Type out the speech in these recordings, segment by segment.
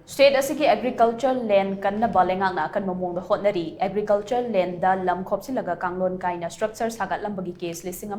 State asiki agriculture land kanna balengangna kan mamong hotnari agriculture land da Lam Kopchillaga Kanglon Kaina structure Shagatlambagi case Lishing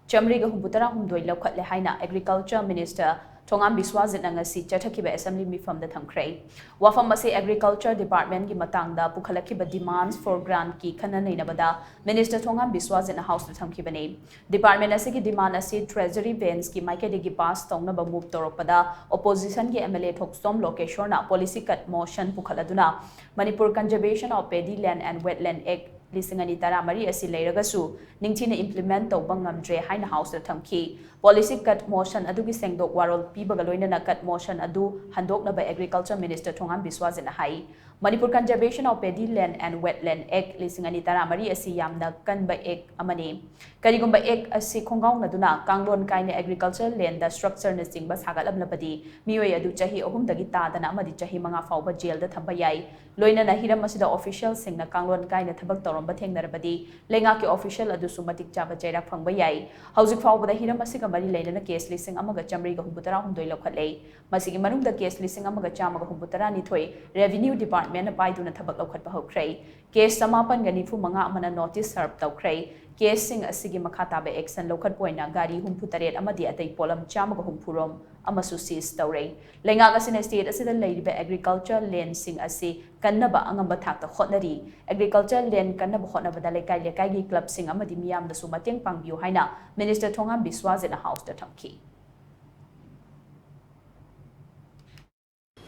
chamriga humbutara humdoi Loukhatle HAINA agriculture minister THONGAM BISWAJIT ngasi chathakiba assembly mifam da thamkhre wafam ase agriculture department gi matangda pukhalakiba demands for grant ki khana neinabada minister THONGAM BISWAJIT na house da thamkhibani department ase gi demand ase treasury vans ki maikede gi pass tongnaba move torokpada opposition gi MLA Thokstom location na policy cut motion pukhaladuna Manipur conservation of paddy land and wetland act Lishing Mari asi leiragasu ningchina implement tawba ngamdre haina house da thamki policy cut motion adugi sengdok warol pibaga loinana cut motion adu handoknaba agriculture minister THONGAM BISWAJIT na hai Manipur conservation of paddy land and wetland act Lishing Mari asi yamna kanba act amani karigumba act asi khongawnaduna Kanglon Kaina agriculture land da structure na singba sagatlambagi mioi adu chahi ahum dagi tadana amadi chahi manga fawba jail da thamba yai loinana hiram asida official singna Kanglon Kaina thabak tawramba thengnarabadi lenga ke official adu sumatik chaba jairak phangba yai hauzik fawbada hiram asiga mari leina case Lishing amaga chamri ga humbutara humdoi Loukhatle masigi manungda case Lishing amaga chamaga humbutara ni thoi revenue department na paiduna thabak Loukhatpa hokhrei case samapan ga nifu manga amana notice serve tawkhrei case sing asigi makhataba action Loukhat poina gari humputaret amadi atai polam chamaga humpurom amasu seize tawrei lenga ga sine state asida leiba agriculture land sing asi kannaba angamba thakta hotnari agriculture land kannaba hotnabada lekai lekai gi club sing amadi miyam da su mateng pangbiu haina minister THONGAM BISWAJIT na house da thamki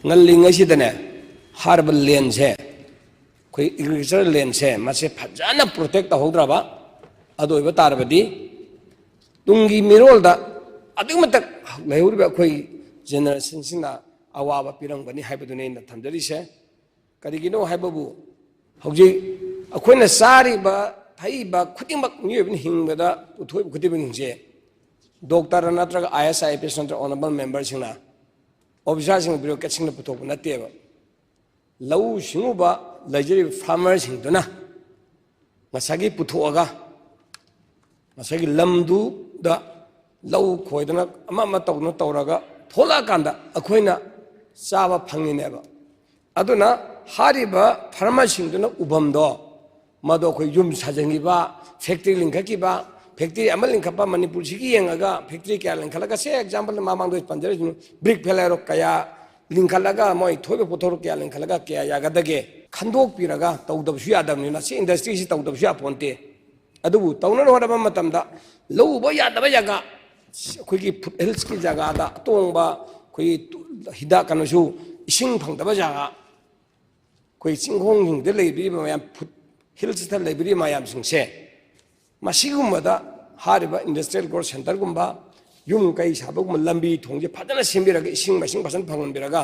ngalling asidane harbal land se koi agriculture land se mase phajana protect hodraba adoiba tarbadi tungi mirolda adumatak leuriba koi generation sina awaba pirangbani haibadune na thamjari se karigino haibabu hauji akoina sari ba thaiba khudimak miyobin hingbada uthoi khudibin je doctor natraga ISIP center honorable member singna officer sing bureaucrat sing puthok nateba lau singuba lajeri farmer sing duna masagi puthoga masagi lamdu da lau khoidana ama tawna tawraga thola kanda akoina saba phangineba aduna hariba farmer sing duna ubamdo mado khoi yum sajangiba factory linkakiba factory amal linkapa Manipur sigi yengaga factory kya linkalaga se example mamang do panjari brick felero kaya linkalaga moi thobe pothor kya linkalaga kya yagadage khandok piraga tawdabsu yadamni na se industry si tawdabsu aponte adubu tawna horaba matamda lowba yadaba jaga khoigi health ki jaga da tongba khoi hida kanasu ising phangdaba jaga khoi singhong hingde leibi mayam hills ta leibi mayam singse masigumada hariba industrial growth center gumba yum kai sabagum lambi thongje phadana sembiraga ising masing pasan phangonbiraga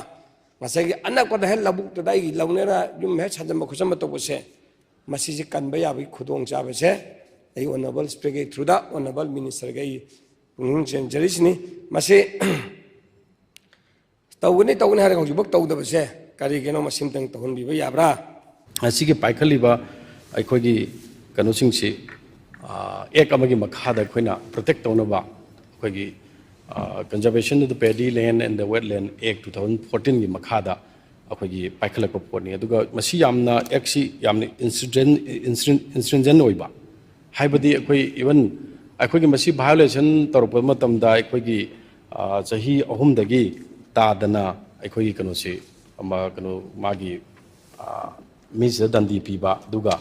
masagi anakpada hel labuk tadai launera yum he chajamba khusamba tobose masiji kanba yabi khudong chabase ai honorable speaker through the honorable minister gai jenjerisni masi tawni hare hojibak tawdabase kari geno masim tang tahon biba yabra asigi paikhaliba aikhogi kanusingsi ek amagi makhada khoina protect tonaba khogi conservation of the paddy land and the wetland act 2014 gi makhada akhogi paikhalak poni aduga masi yamna exi yamna incident oiba haibadi akhoi even akhogi masi violation torpa matamda akhogi chahi ahum dagi tadana akhogi kanosi ama kano magi mis dandi piba duga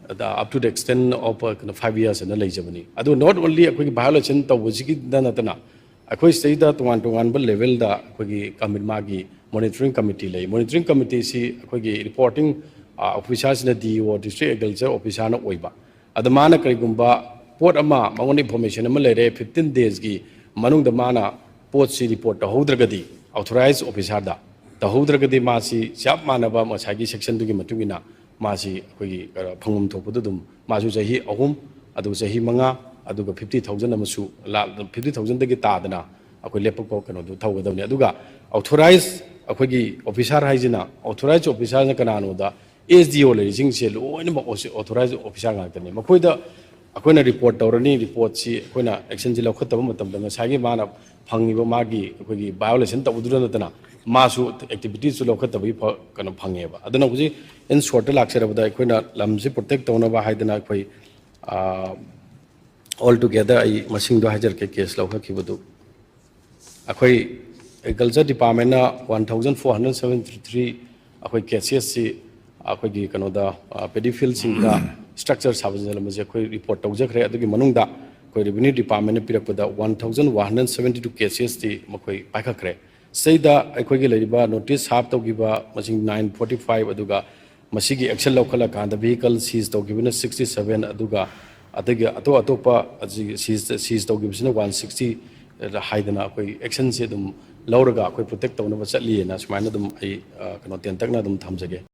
up to the extent of 5 years in the Lajabani. I do not only a quick violation to Waziki Danatana. I could say that one level the Kamilmagi monitoring committee. Monitoring committee see reporting officers in the DO district agriculture officer no Oiba. At the Mana Karigumba, Port Ama, my own information, 15 days gi, Manung the Mana, Port C report, the Hodragadi, authorized officer. The Hodragadi Masi, Sharp Manaba, Masagi section to Gimatugina. Masi koi phangum thopudum masu jahi ahum adu jahi manga aduga 50,000 amasu 50,000 dagi tadana akoi lepako kano du thawgadawni aduga authorized akoi officer haijina authorized officer na kanano da SDO le jing se loina ma authorized officer ngakane makoida akoina report tawrani report si akoina action ji lawkhataba matam da sagi mana phangiba magi akoi violation tawuduna tana मासु activity सु लौखतबी कनो फंगेबा अदना हुजी in short लाक्सरबदा अखोइना लमसे प्रोटेक्ट तौनबा हाइदना अखोइ ऑल टुगेदर आई मसिंग दो हाजर के केस लौखखिबदु अखोइ एग्रीकल्चर डिपार्टमेंट ना 1473 अखोइ केसेस सि अखोइ कनोदा पेडीफिल सिंगा स्ट्रक्चर साबजल मजे अखोइ रिपोर्ट तौजखरे अदुगी मनुंगदा अखोइ रेवेन्यू डिपार्टमेंट पिरकपदा 1172 केसेस ति मखोइ पाइखखरे सैदा अखोइगी लैरिबा नोटिस हाफ तौगिबा मसिंग 945 अदुगा मसिगी एक्शन लौखला कांदा व्हीकल सीज तौगिबना 67 अदुगा अदगी अतोपा सीज तौगिबसिना 160 हाइदना अखोइ एक्शन से दुम लौरगा अखोइ प्रोटेक्ट तौनबा चटलिना सुमाइना दुम आई कनो तेंतकना दुम थमजगे।